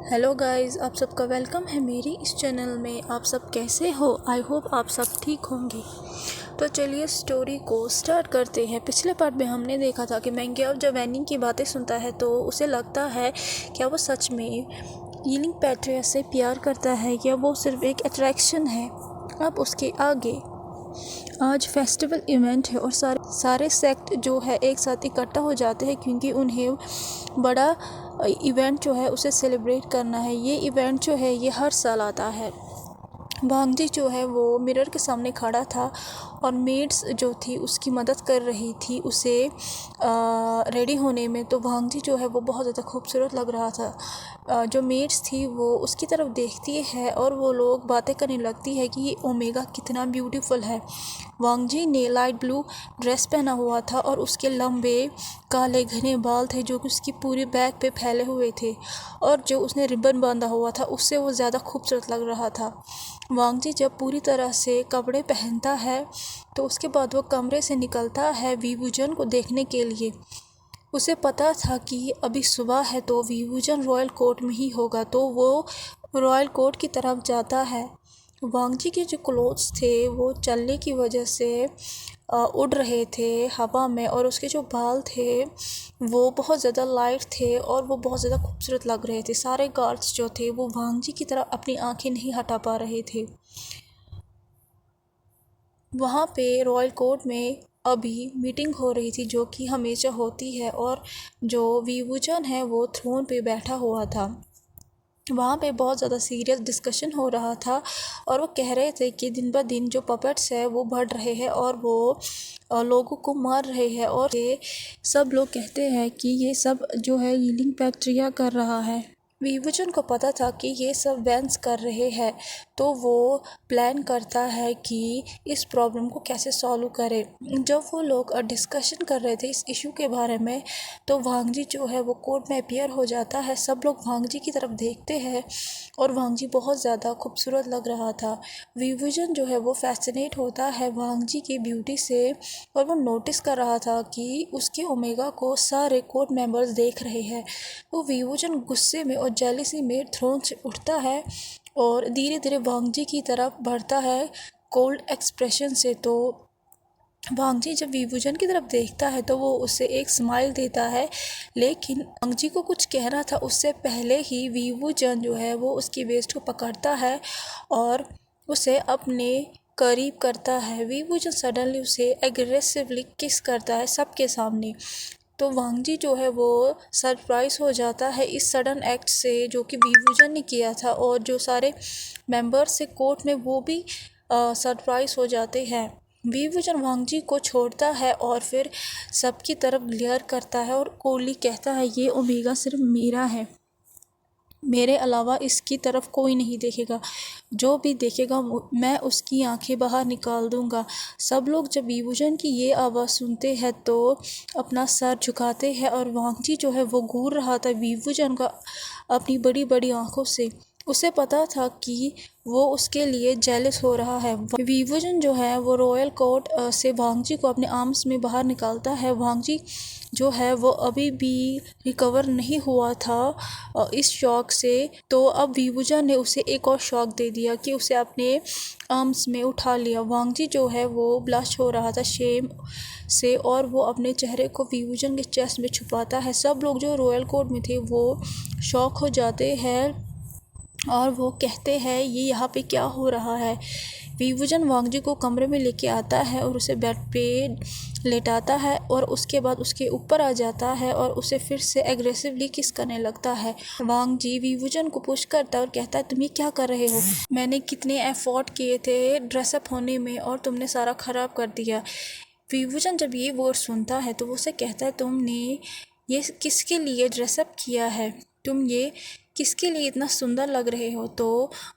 Hello guys, आप सबका welcome है मेरी इस चैनल में। आप सब कैसे हो? आई होप आप सब ठीक होंगे। तो चलिए स्टोरी को स्टार्ट करते हैं। पिछले पार्ट में हमने देखा था कि मैंग्योव जब वैनिंग की बातें सुनता है तो उसे लगता है क्या वो सच में यीलिंग पैट्रिया से प्यार करता है या वो सिर्फ एक अट्रैक्शन है। अब उसके आगे आज फेस्टिवल इवेंट है और सारे सेक्ट जो है एक साथ इकट्ठा हो जाते हैं क्योंकि उन्हें बड़ा इवेंट जो है उसे सेलिब्रेट करना है। ये इवेंट जो है ये हर साल आता है। वांगजी जो है वो मिरर के सामने खड़ा था और मेड्स जो थी उसकी मदद कर रही थी उसे रेडी होने में। तो वांगजी जो है वो बहुत ज़्यादा खूबसूरत लग रहा था। जो मेड्स थी वो उसकी तरफ देखती है और वो लोग बातें करने लगती है कि ये ओमेगा कितना ब्यूटीफुल है। वांगजी ने लाइट ब्लू ड्रेस पहना हुआ था और उसके लंबे काले घने बाल थे जो कि उसकी पूरी बैक पे फैले हुए थे, और जो उसने रिबन बांधा हुआ था उससे वो ज़्यादा खूबसूरत लग रहा था। वांगजी जब पूरी तरह से कपड़े पहनता है तो उसके बाद वो कमरे से निकलता है वीवूजन को देखने के लिए। उसे पता था कि अभी सुबह है तो वीवूजन रॉयल कोर्ट में ही होगा, तो वो रॉयल कोर्ट की तरफ जाता है। वांगजी के जो क्लोथ्स थे वो चलने की वजह से उड़ रहे थे हवा में, और उसके जो बाल थे वो बहुत ज़्यादा लाइट थे और वो बहुत ज़्यादा खूबसूरत लग रहे थे। सारे गार्ड्स जो थे वो वांगजी की तरफ अपनी आंखें नहीं हटा पा रहे थे। वहाँ पे रॉयल कोर्ट में अभी मीटिंग हो रही थी जो कि हमेशा होती है, और जो वीवूजन है वो थ्रोन पे बैठा हुआ था। वहाँ पे बहुत ज़्यादा सीरियस डिस्कशन हो रहा था और वो कह रहे थे कि दिन ब दिन जो पपेट्स है वो बढ़ रहे हैं और वो लोगों को मार रहे हैं, और ये सब लोग कहते हैं कि ये सब जो है यीलिंग पैट्रिया कर रहा है। वीवूजन को पता था कि ये सब वैंस कर रहे हैं, तो वो प्लान करता है कि इस प्रॉब्लम को कैसे सॉल्व करे। जब वो लोग डिस्कशन कर रहे थे इस इशू के बारे में तो वांगजी जो है वो कोर्ट में अपीयर हो जाता है। सब लोग वांगजी की तरफ देखते हैं और वांगजी बहुत ज़्यादा खूबसूरत लग रहा था। वीवूजन जो है वो फैसिनेट होता है वांगजी की ब्यूटी से, और वो नोटिस कर रहा था कि उसके ओमेगा को सारे कोर्ट मेंबर्स देख रहे हैं। वो वीवूजन गुस्से में और जेलिसी में थ्रोन से उठता है और धीरे धीरे वांगजी की तरफ बढ़ता है कोल्ड एक्सप्रेशन से। तो वांगजी जब वीवूजन की तरफ देखता है तो वो उसे एक स्माइल देता है, लेकिन वांगजी को कुछ कहना था उससे पहले ही वीवूजन जो है वो उसकी वेस्ट को पकड़ता है और उसे अपने करीब करता है। वीवूजन सडनली उसे एग्रेसिवली किस करता है सबके सामने। तो वांगजी जो है वो सरप्राइज़ हो जाता है इस सडन एक्ट से जो कि वीवूजन ने किया था, और जो सारे मेंबर्स से कोर्ट में वो भी सरप्राइज़ हो जाते हैं। वीवूजन वांगजी को छोड़ता है और फिर सबकी तरफ ग्लेयर करता है और कोली कहता है ये ओमेगा सिर्फ मेरा है, मेरे अलावा इसकी तरफ कोई नहीं देखेगा। जो भी देखेगा मैं उसकी आंखें बाहर निकाल दूंगा। सब लोग जब वीवूजन की ये आवाज़ सुनते हैं तो अपना सर झुकाते हैं, और वांगजी जो है वो घूर रहा था वीवूजन का अपनी बड़ी बड़ी आंखों से। उसे पता था कि वो उसके लिए जेलस हो रहा है। वीवूजन जो है वो रॉयल कोर्ट से वांगजी को अपने आर्म्स में बाहर निकालता है। वांगजी जो है वो अभी भी रिकवर नहीं हुआ था इस शॉक से, तो अब वीवूजन ने उसे एक और शॉक दे दिया कि उसे अपने आर्म्स में उठा लिया। वांगजी जो है वो ब्लश हो रहा था शेम से, और वो अपने चेहरे को वीवूजन के चेस्ट में छुपाता है। सब लोग जो रॉयल कोर्ट में थे वो शॉक हो जाते हैं और वो कहते हैं ये यहाँ पे क्या हो रहा है। वीवूजन वांगजी को कमरे में लेके आता है और उसे बेड पे लेटाता है और उसके बाद उसके ऊपर आ जाता है और उसे फिर से एग्रेसिवली किस करने लगता है। वांगजी वीवूजन को पुश करता है और कहता है तुम ये क्या कर रहे हो, मैंने कितने एफर्ट किए थे ड्रेसअप होने में और तुमने सारा ख़राब कर दिया। वीवूजन जब ये वर्ड सुनता है तो वो उसे कहता है तुमने ये किसके लिए ड्रेसअप किया है, तुम ये किसके लिए इतना सुंदर लग रहे हो। तो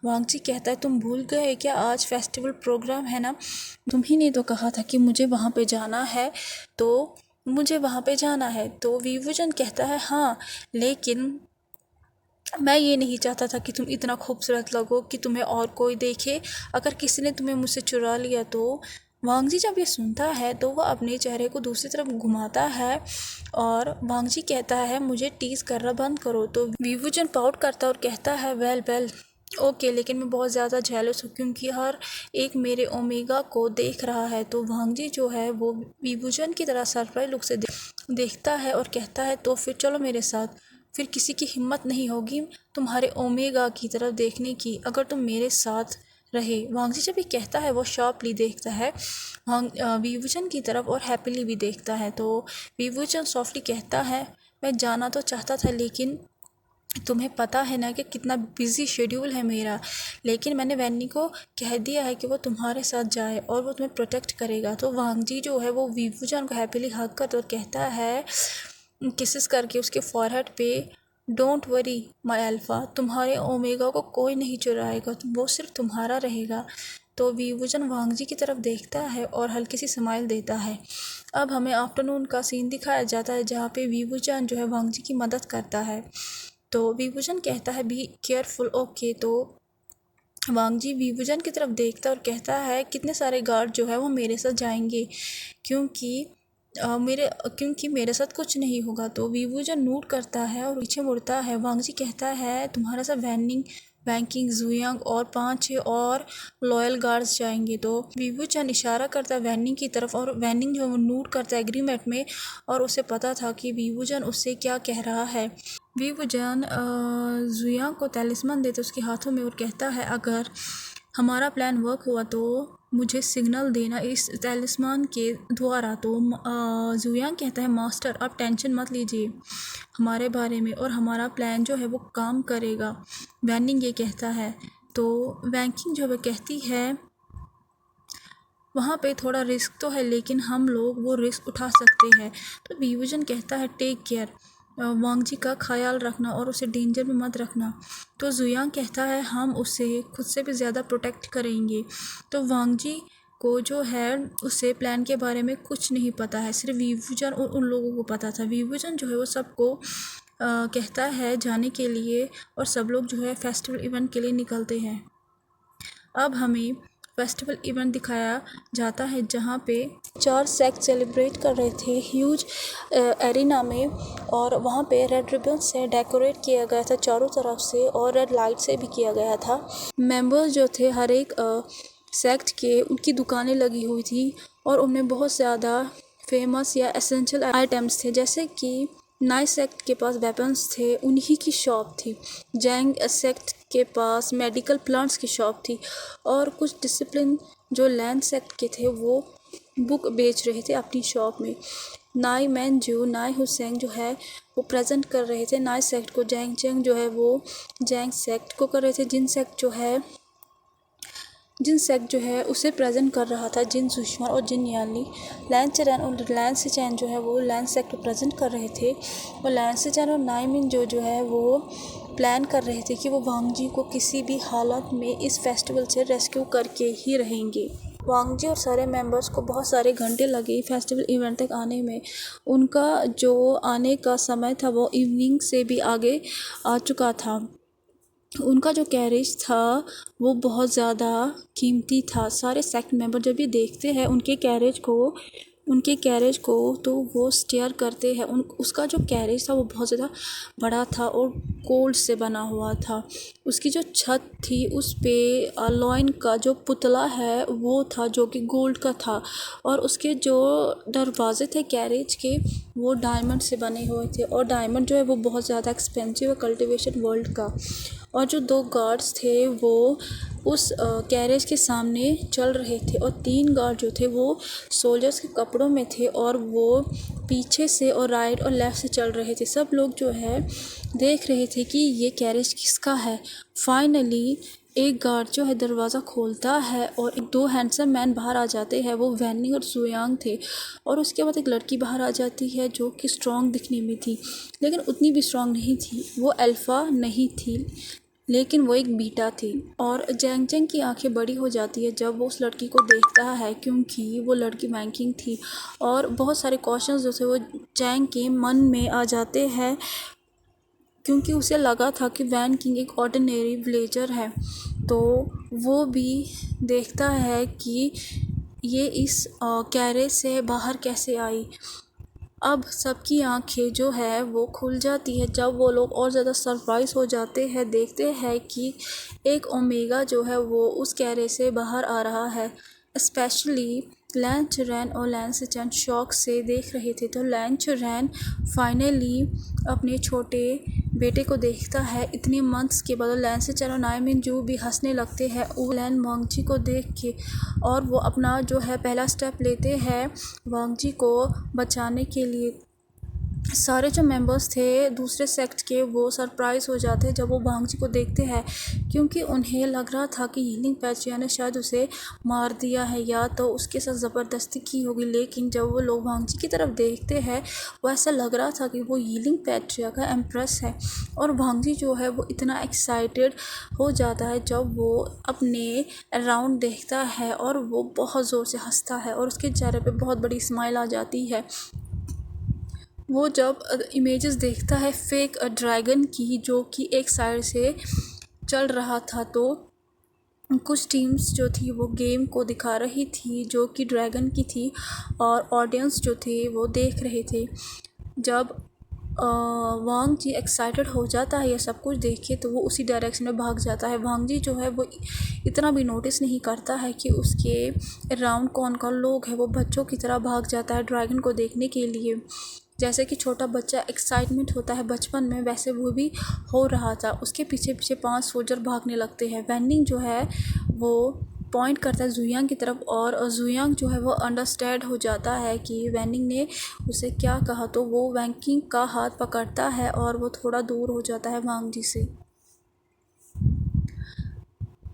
वांगजी कहता है तुम भूल गए क्या आज फेस्टिवल प्रोग्राम है ना, तुम ही ने तो कहा था कि मुझे वहाँ पे जाना है, तो मुझे वहाँ पे जाना है। तो वीवूजन कहता है हाँ, लेकिन मैं ये नहीं चाहता था कि तुम इतना खूबसूरत लगो कि तुम्हें और कोई देखे। अगर किसी ने तुम्हें मुझसे चुरा लिया तो वांग जी जब ये सुनता है तो वह अपने चेहरे को दूसरी तरफ घुमाता है और वांग जी कहता है मुझे टीज़ करना बंद करो। तो विभूचन पाउट करता है और कहता है वेल वेल ओके, लेकिन मैं बहुत ज़्यादा जेलस हूँ क्योंकि हर एक मेरे ओमेगा को देख रहा है। तो वांग जी जो है वो विभूचन की तरह सरप्राइज लुक से देखता है और कहता है तो फिर चलो मेरे साथ। फिर किसी की हिम्मत नहीं होगी तुम्हारे ओमेगा की तरफ देखने की अगर तुम मेरे साथ रहे। वांग जी जब ये कहता है वो शार्पली देखता है विभूचन की तरफ और हैप्पीली भी देखता है। तो विभूचन सॉफ्टली कहता है मैं जाना तो चाहता था लेकिन तुम्हें पता है ना कि कितना बिजी शेड्यूल है मेरा, लेकिन मैंने वैनी को कह दिया है कि वो तुम्हारे साथ जाए और वो तुम्हें प्रोटेक्ट करेगा। तो वांग जी जो है वो विभूचन को हैप्पीली हग करता और कहता है किसेस करके उसके फॉरहेड पे डोंट वरी माय अल्फ़ा, तुम्हारे ओमेगा को कोई नहीं चुराएगा, वो सिर्फ तुम्हारा रहेगा। तो विभूचन वांग जी की तरफ देखता है और हल्की सी स्माइल देता है। अब हमें आफ्टरनून का सीन दिखाया जाता है जहाँ पे विभूचन जो है वांग जी की मदद करता है। तो विभूचन कहता है बी केयरफुल ओके। तो वांग जी विभूचन की तरफ देखता है और कहता है कितने सारे गार्ड जो है वो मेरे साथ जाएंगे क्योंकि क्योंकि मेरे साथ कुछ नहीं होगा। तो विभूचन नोट करता है और पीछे मुड़ता है। वांग जी कहता है तुम्हारा साथ वैंकिंग जुयांग और 5-6 और लॉयल गार्ड्स जाएंगे। तो विभूचन इशारा करता है वैनिंग की तरफ और वैनिंग जो नोट करता है एग्रीमेंट में और उसे पता था कि विभूचन उससे क्या कह रहा है। विभूचन जुयांग को तैलिस्मान देते उसके हाथों में और कहता है अगर हमारा प्लान वर्क हुआ तो मुझे सिग्नल देना इस तैलिस्मान के द्वारा। तो जुयांग कहता है मास्टर आप टेंशन मत लीजिए हमारे बारे में और हमारा प्लान जो है वो काम करेगा, वैनिंग ये कहता है। तो वैंकिंग जो है कहती है वहाँ पे थोड़ा रिस्क तो है लेकिन हम लोग वो रिस्क उठा सकते हैं। तो विभूचन कहता है टेक केयर, वांग जी का ख्याल रखना और उसे डेंजर में मत रखना। तो जुयांग कहता है हम उसे खुद से भी ज़्यादा प्रोटेक्ट करेंगे। तो वांग जी को जो है उसे प्लान के बारे में कुछ नहीं पता है, सिर्फ विभूचन और उन लोगों को पता था। विभूचन जो है वो सबको कहता है जाने के लिए और सब लोग जो है फेस्टिवल इवेंट के लिए निकलते हैं। अब हमें फेस्टिवल इवेंट दिखाया जाता है जहाँ पे 4 सेक्ट सेलिब्रेट कर रहे थे ह्यूज एरिना में और वहाँ पे रेड रिबन से डेकोरेट किया गया था चारों तरफ से और रेड लाइट से भी किया गया था। मेंबर्स जो थे हर एक सेक्ट के उनकी दुकानें लगी हुई थी और उनमें बहुत ज़्यादा फेमस या एसेंशियल आइटम्स थे जैसे कि नाई सेक्ट के पास वेपन्स थे उन्हीं की शॉप थी, जैंग सेक्ट के पास मेडिकल प्लांट्स की शॉप थी और कुछ डिसिप्लिन जो लैंड सेक्ट के थे वो बुक बेच रहे थे अपनी शॉप में। नाई मैनजू नाई हुसैन जो है वो प्रेजेंट कर रहे थे नाई सेक्ट को, जैंग चेंग जो है वो जैंग सेक्ट को कर रहे थे, जिन सेक्ट जो है उसे प्रेजेंट कर रहा था जिन सुषमा और जिन याली। लैंस चैन और लैंस चैन जो है वो लैंस सेक्ट को प्रेजेंट कर रहे थे और लैंस चैन और नाइमिन जो है वो प्लान कर रहे थे कि वो वांग जी को किसी भी हालत में इस फेस्टिवल से रेस्क्यू करके ही रहेंगे। वांग जी और सारे मेंबर्स को बहुत सारे घंटे लगे फेस्टिवल इवेंट तक आने में। उनका जो आने का समय था वो इवनिंग से भी आगे आ चुका था। उनका जो कैरेज था वो बहुत ज़्यादा कीमती था। सारे सेक्ट मेंबर जब ये देखते हैं उनके कैरेज को तो वो स्टेयर करते हैं। उसका जो कैरेज था वो बहुत ज़्यादा बड़ा था और गोल्ड से बना हुआ था। उसकी जो छत थी उस पे लॉयन का जो पुतला है वो था जो कि गोल्ड का था और उसके जो दरवाजे थे कैरेज के वो डायमंड से बने हुए थे और डायमंड जो है वो बहुत ज़्यादा एक्सपेंसिव है कल्टीवेशन वर्ल्ड का। और जो 2 गार्ड्स थे वो उस कैरेज के सामने चल रहे थे और 3 गार्ड जो थे वो सोल्जर्स के कपड़ों में थे और वो पीछे से और राइट और लेफ़्ट से चल रहे थे। सब लोग जो है देख रहे थे कि ये कैरेज किसका है। फाइनली एक गार्ड जो है दरवाज़ा खोलता है और 2 हैंडसम मैन बाहर आ जाते हैं, वो वैनी और जुयांग थे। और उसके बाद एक लड़की बाहर आ जाती है जो कि स्ट्रॉन्ग दिखने में थी लेकिन उतनी भी स्ट्रॉन्ग नहीं थी। वो अल्फ़ा नहीं थी लेकिन वो एक बीटा थी। और जैंग चेंग की आंखें बड़ी हो जाती है जब वो उस लड़की को देखता है क्योंकि वो लड़की वैंकिंग थी और बहुत सारे क्वेश्चंस जो थे वो जैंग के मन में आ जाते हैं क्योंकि उसे लगा था कि वैन किंग एक ऑर्डिनरी विलेजर है। तो वो भी देखता है कि ये इस कैरे से बाहर कैसे आई। अब सबकी आंखें जो है वो खुल जाती है जब वो लोग और ज़्यादा सरप्राइज़ हो जाते हैं, देखते हैं कि एक ओमेगा जो है वो उस कैरे से बाहर आ रहा है। स्पेशली लैंचरैन और लैंसचैन शौक से देख रहे थे। तो लैंचरैन फाइनली अपने छोटे बेटे को देखता है इतने मंथ्स के बाद। लैंसचैन और नाइमिनजू भी हंसने लगते हैं लैन वांगजी को देख के, और वो अपना जो है पहला स्टेप लेते हैं वांगजी को बचाने के लिए। सारे जो मेंबर्स थे दूसरे सेक्ट के वो सरप्राइज़ हो जाते हैं जब वो वांगजी को देखते हैं, क्योंकि उन्हें लग रहा था कि हीलिंग पैट्रिया ने शायद उसे मार दिया है या तो उसके साथ ज़बरदस्ती की होगी। लेकिन जब वो लोग वांगजी की तरफ देखते हैं वो ऐसा लग रहा था कि वो हीलिंग पैट्रिया का एम्प्रेस है। और वांगजी जो है वो इतना एक्साइटेड हो जाता है जब वो अपने अराउंड देखता है, और वो बहुत ज़ोर से हंसता है और उसके चेहरे पे बहुत बड़ी स्माइल आ जाती है। वो जब इमेजेस देखता है फेक ड्रैगन की जो कि एक साइड से चल रहा था, तो कुछ टीम्स जो थी वो गेम को दिखा रही थी जो कि ड्रैगन की थी, और ऑडियंस जो थे वो देख रहे थे। जब वांग जी एक्साइटेड हो जाता है ये सब कुछ देख के, तो वो उसी डायरेक्शन में भाग जाता है। वांग जी जो है वो इतना भी नोटिस नहीं करता है कि उसके अराउंड कौन कौन लोग हैं। वो बच्चों की तरह भाग जाता है ड्रैगन को देखने के लिए। जैसे कि छोटा बच्चा एक्साइटमेंट होता है बचपन में, वैसे वो भी हो रहा था। उसके पीछे पीछे 5 सोल्जर भागने लगते हैं। वेनिंग जो है वो पॉइंट करता है जुयांग की तरफ, और जुयांग जो है वो अंडरस्टैंड हो जाता है कि वेनिंग ने उसे क्या कहा, तो वो वैंकिंग का हाथ पकड़ता है और वो थोड़ा दूर हो जाता है वांग जी से।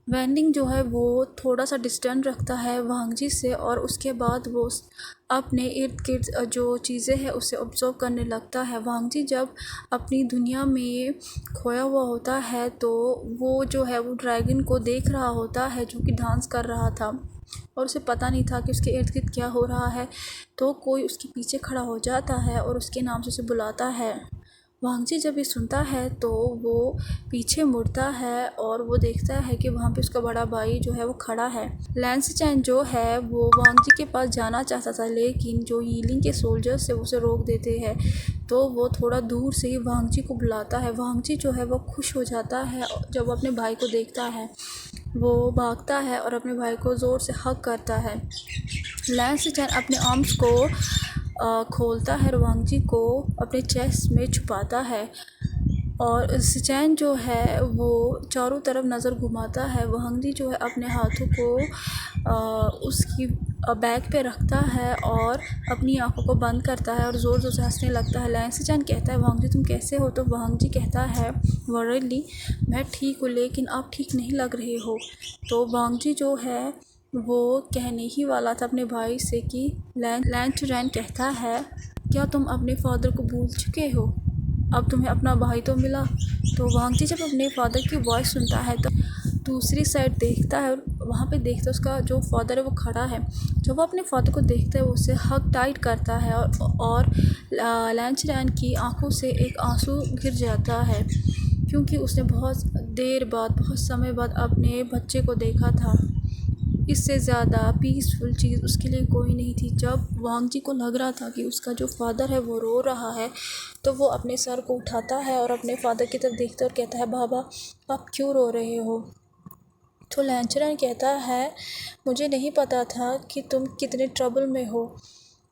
वेंडिंग जो है वो थोड़ा सा डिस्टेंस रखता है वांगजी से, और उसके बाद वो अपने इर्द गिर्द जो चीज़ें हैं उसे ऑब्जर्व करने लगता है। वांगजी जब अपनी दुनिया में खोया हुआ होता है तो वो जो है वो ड्रैगन को देख रहा होता है जो कि डांस कर रहा था, और उसे पता नहीं था कि उसके इर्द गिर्द क्या हो रहा है। तो कोई उसके पीछे खड़ा हो जाता है और उसके नाम से उसे बुलाता है। वांगजी जब ये सुनता है तो वो पीछे मुड़ता है और वो देखता है कि वहाँ पे उसका बड़ा भाई जो है वो खड़ा है। लैंसचैन जो है वो वांगजी के पास जाना चाहता था, लेकिन जो यीलिंग के सोल्जर्स से उसे रोक देते हैं। तो वो थोड़ा दूर से ही वांगजी को बुलाता है। वांगजी जो है वो खुश हो जाता है जब वो अपने भाई को देखता है। वो भागता है और अपने भाई को ज़ोर से हग करता है। लैंसचैन अपने आर्म्स को खोलता है और वांगजी को अपने चेस्ट में छुपाता है, और सिचैन जो है वो चारों तरफ नज़र घुमाता है। वांगजी जो है अपने हाथों को उसकी बैक पे रखता है और अपनी आंखों को बंद करता है और ज़ोर ज़ोर से हंसने लगता है। लैंसचैन कहता है वांगजी तुम कैसे हो, तो वांगजी कहता है वरीली मैं ठीक हूँ लेकिन आप ठीक नहीं लग रहे हो। तो वांगजी जो है वो कहने ही वाला था अपने भाई से कि लैंचरैन कहता है क्या तुम अपने फादर को भूल चुके हो, अब तुम्हें अपना भाई तो मिला। तो वांगजी जब अपने फादर की वॉइस सुनता है तो दूसरी साइड देखता है, और वहाँ पे देखता है उसका जो फादर है वो खड़ा है। जब वो अपने फादर को देखता है वो उसे हग टाइट करता है, और लैंचरैन की आंखों से एक आंसू गिर जाता है, क्योंकि उसने बहुत देर बाद बहुत समय बाद अपने बच्चे को देखा था। इससे ज़्यादा पीसफुल चीज़ उसके लिए कोई नहीं थी। जब वांगजी को लग रहा था कि उसका जो फादर है वो रो रहा है, तो वो अपने सर को उठाता है और अपने फादर की तरफ देखता है और कहता है बाबा आप क्यों रो रहे हो। तो लैंचरैन कहता है मुझे नहीं पता था कि तुम कितने ट्रबल में हो,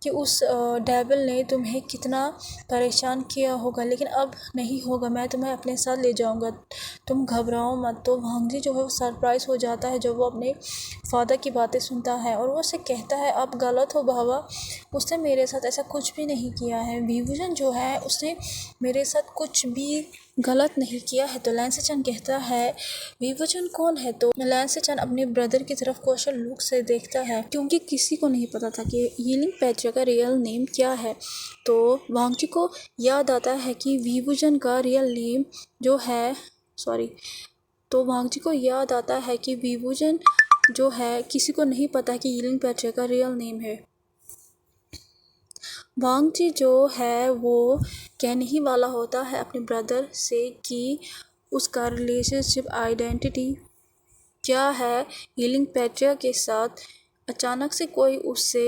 कि उस डेविल ने तुम्हें कितना परेशान किया होगा, लेकिन अब नहीं होगा, मैं तुम्हें अपने साथ ले जाऊंगा, तुम घबराओ मत। तो वांगजी जो है वो सरप्राइज़ हो जाता है जब वो अपने फादर की बातें सुनता है, और वो उसे कहता है आप गलत हो बाबा, उसने मेरे साथ ऐसा कुछ भी नहीं किया है। विभूषण जो है उसने मेरे साथ कुछ भी गलत नहीं किया है। तो लैंसचैन कहता है विभूषण कौन है। तो लैंसचैन अपने ब्रदर की तरफ क्वेश्चन लुक से देखता है, क्योंकि किसी को नहीं पता था कि हीलिंग पैट्रिया का रियल नेम क्या है। तो वांगजी को याद आता है कि विभूषण का रियल नेम जो है तो वांगजी को याद आता है कि विभूषण जो है किसी को नहीं पता कि हीलिंग पैट्रिया का रियल नेम है। वांगजी जो है वो कहने ही वाला होता है अपने ब्रदर से कि उसका रिलेशनशिप आइडेंटिटी क्या है हीलिंग पैट्रिया के साथ, अचानक से कोई उससे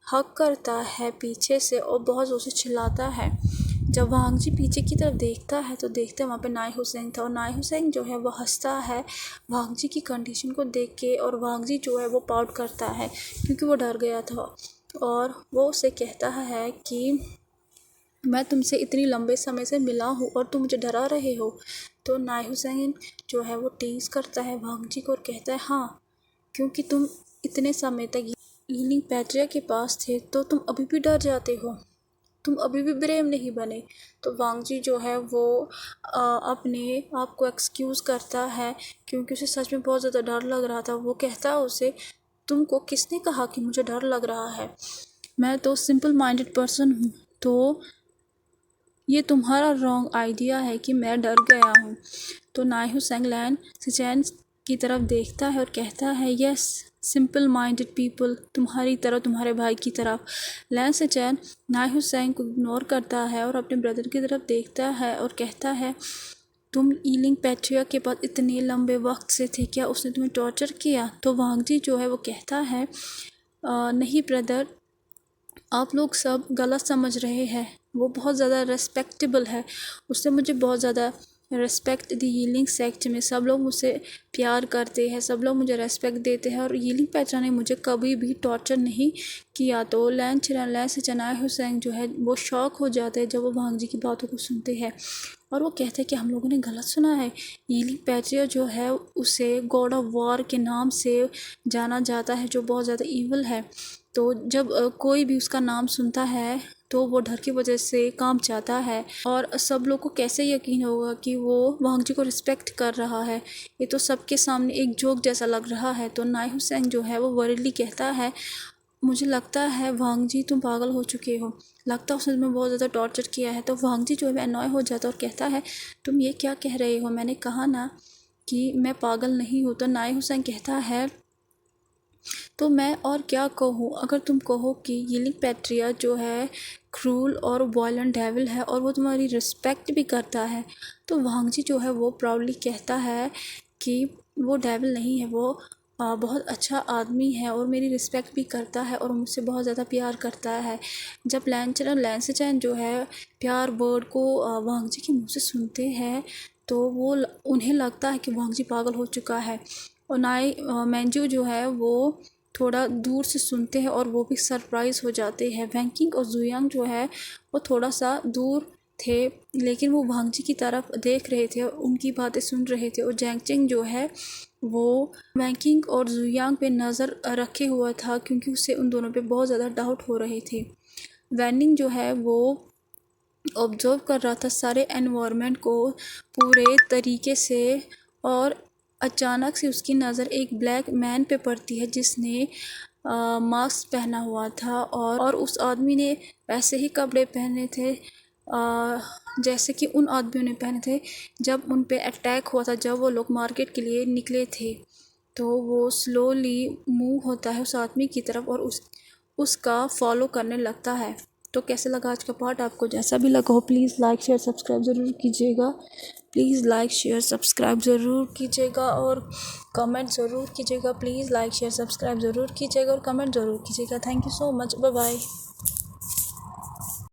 हक करता है पीछे से और बहुत ज़ोर से चिल्लाता है। जब वांग जी पीछे की तरफ देखता है तो देखते हैं वहाँ पे नाई हुसैन था, और नाई हुसैन जो है वो हंसता है वांग जी की कंडीशन को देख के, और वांग जी जो है वो पाउट करता है क्योंकि वो डर गया था, और वो उसे कहता है कि मैं तुमसे इतनी लंबे समय से मिला हूँ और तुम मुझे डरा रहे हो। तो नाई हुसैन जो है वो टीज करता है वांग जी को और कहता है हाँ, क्योंकि तुम इतने समय तक ईलिंग पैट्रिया के पास थे तो तुम अभी भी डर जाते हो, तुम अभी भी ब्रेव नहीं बने। तो वांग जी जो है वो अपने आप को एक्सक्यूज़ करता है क्योंकि उसे सच में बहुत ज़्यादा डर लग रहा था। वो कहता है उसे, तुमको किसने कहा कि मुझे डर लग रहा है, मैं तो सिंपल माइंडेड पर्सन हूँ, तो ये तुम्हारा रॉन्ग आइडिया है कि मैं डर गया हूँ। तो नाई हुसैन लैन सिचैन की तरफ देखता है और कहता है यस, सिंपल माइंडेड पीपल, तुम्हारी तरह, तुम्हारे भाई की तरफ। लैन सिचैन नाई हुसैन को इग्नोर करता है और अपने ब्रदर की तरफ देखता है और कहता है तुम ईलिंग पैट्रिया के पास इतने लंबे वक्त से थे, क्या उसने तुम्हें टॉर्चर किया? तो वांग जी जो है वो कहता है नहीं ब्रदर, आप लोग सब गलत समझ रहे हैं, वो बहुत ज़्यादा रेस्पेक्टेबल है, उसने मुझे बहुत ज़्यादा रेस्पेक्ट दी। यीलिंग सेक्ट में सब लोग मुझसे प्यार करते हैं, सब लोग मुझे रेस्पेक्ट देते हैं, और यीलिंग पैट्रिया ने मुझे कभी भी टॉर्चर नहीं किया। तो लैन से चनाए हुसैन जो है वो शॉक हो जाते हैं जब वो भांग जी की बातों को सुनते हैं, और वो कहते हैं कि हम लोगों ने गलत सुना है। यीलिंग पैट्रिया जो है उसे गॉड ऑफ वॉर के नाम से जाना जाता है, जो बहुत ज़्यादा ईवल है। तो जब कोई भी उसका नाम सुनता है तो वो डर की वजह से कांप जाता है, और सब लोग को कैसे यकीन होगा कि वो वांग जी को रिस्पेक्ट कर रहा है, ये तो सबके सामने एक जोक जैसा लग रहा है। तो नाई हुसैन जो है वो वरीडली कहता है मुझे लगता है वांग जी तुम पागल हो चुके हो, लगता है उसने तुम्हें बहुत ज़्यादा टॉर्चर किया है। तो वांग जी जो है अनॉय हो जाता है और कहता है तुम ये क्या कह रहे हो, मैंने कहा ना कि मैं पागल नहीं हूँ। तो नाई हुसैन कहता है तो मैं और क्या कहूँ, अगर तुम कहो कि यीलिंग पैट्रिया जो है क्रूल और वायलेंट डेविल है और वो तुम्हारी रिस्पेक्ट भी करता है। तो वांग जी जो है वो प्राउडली कहता है कि वो डेविल नहीं है, वो बहुत अच्छा आदमी है और मेरी रिस्पेक्ट भी करता है और मुझसे बहुत ज़्यादा प्यार करता है। जब लैंसचैन जो है प्यार वर्ड को वांग जी के मुँह से सुनते हैं तो वो उन्हें लगता है कि वांग जी पागल हो चुका है, और नाई मैंजू जो है वो थोड़ा दूर से सुनते हैं और वो भी सरप्राइज़ हो जाते हैं। वैंकिंग और जुयांग जो है वो थोड़ा सा दूर थे, लेकिन वो वांग जी की तरफ देख रहे थे और उनकी बातें सुन रहे थे, और जैंगचिंग जो है वो वैंकिंग और जुयांग पे नज़र रखे हुआ था क्योंकि उससे उन दोनों पे बहुत ज़्यादा डाउट हो रहे थे। वैनिंग जो है वो ऑब्जर्व कर रहा था सारे एनवायरनमेंट को पूरे तरीके से, और अचानक से उसकी नज़र एक ब्लैक मैन पे पड़ती है जिसने मास्क पहना हुआ था, और उस आदमी ने वैसे ही कपड़े पहने थे जैसे कि उन आदमियों ने पहने थे जब उन पे अटैक हुआ था, जब वो लोग मार्केट के लिए निकले थे। तो वो स्लोली मूव होता है उस आदमी की तरफ और उसका फॉलो करने लगता है। तो कैसे लगा आज का पार्ट आपको? जैसा भी लगा हो प्लीज़ लाइक शेयर सब्सक्राइब ज़रूर कीजिएगा, प्लीज़ लाइक शेयर सब्सक्राइब ज़रूर कीजिएगा और कमेंट ज़रूर कीजिएगा। प्लीज़ लाइक शेयर सब्सक्राइब ज़रूर कीजिएगा और कमेंट ज़रूर कीजिएगा। Thank you so much, bye bye.